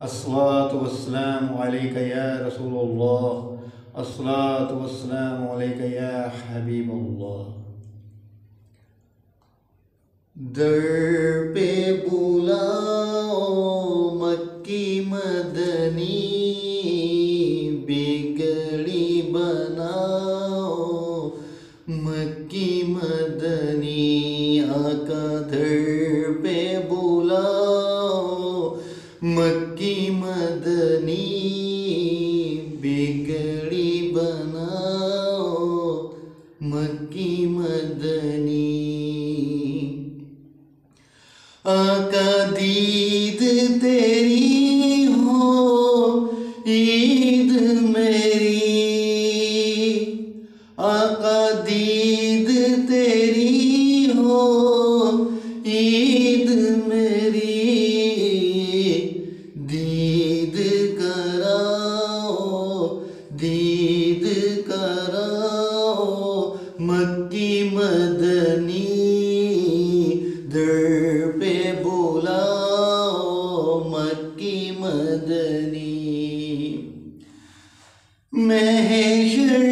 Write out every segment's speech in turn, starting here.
अस्सलातु वस्सलामु अलैका या रसूलल्लाह, अस्सलातु वस्सलामु अलैका या हबीबल्लाह। दर पे बुलाओ मक्की मदनी, बिगड़ी बनाओ मक्की मदनी। आका दर पे बुलाओ मक्की मदनी, बिगड़ी बनाओ मक्की मदनी। आका दीद तेरी हो ईद मेरी, आका दीद तेरी हो ईद मेरी। दीद कराओ, दीद कराओ मक्की मदनी। दर पे बुलाओ मक्की मदनी। महशर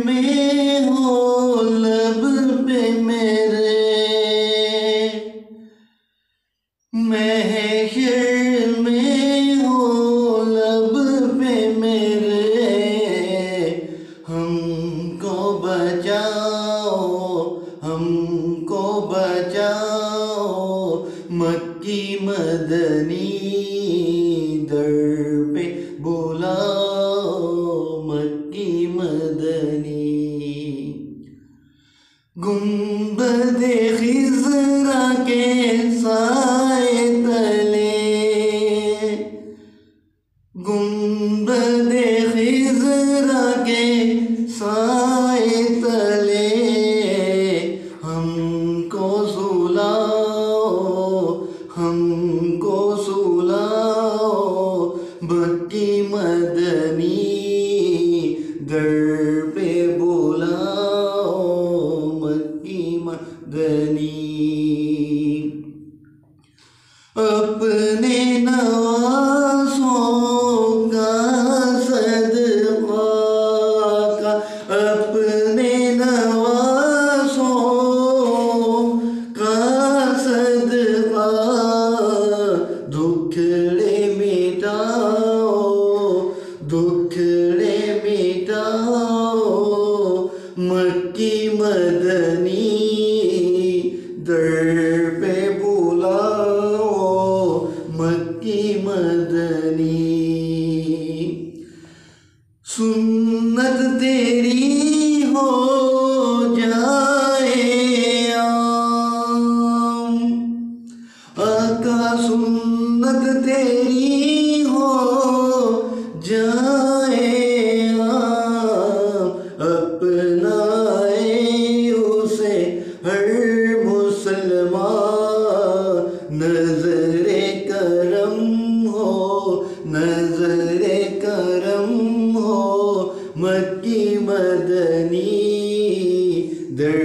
में हो लब पे मेरे, महशर में हो लब पे मेरे। हमको बचाओ, हमको बचाओ मक्की मदनी। दर पे बुलाओ मक्की मदनी। गुंबदे खिज़रा के साए तले, गुंबदे खिज़रा के साए तले। हमको सुलाओ, हमको सुलाओ मक्की मदनी। दर पे बुलाओ मक्की मदनी। अपने नवाज़ों का सदका का, अपने नवाज़ों का सदका। दुखड़े मिटाओ, दुखड़े मिटाओ मक्की मदनी। दर पे बुलाओ मक्की मदनी। सुन्नत तेरी हो जाए आम, आका सुन्नत तेरी हो जाए आम। अपनाए उसे हर मुसलमान। नज़रे करम हो, नज़रे करम हो मक्की मदनी। दर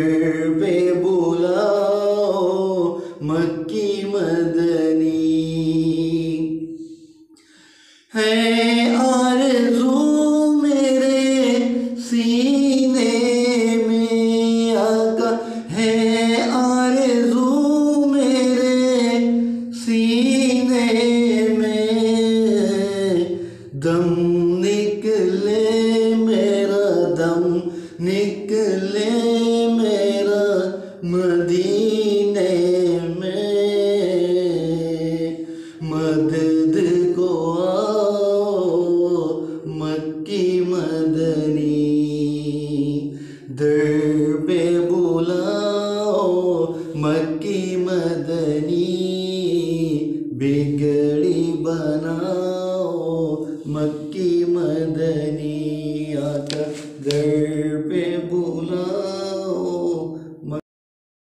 पे बुलाओ मक्की मदनी। है आरज़ू मेरे सीने में, आका है आरज़ू मेरे सीने में। दम निकले मेरा, दम निकले मेरा मदीने में। मदद को आओ मक्की मदनी। दर पे बुलाओ मक्की मदनी। बिगड़ी बनाओ मक्की मदनी।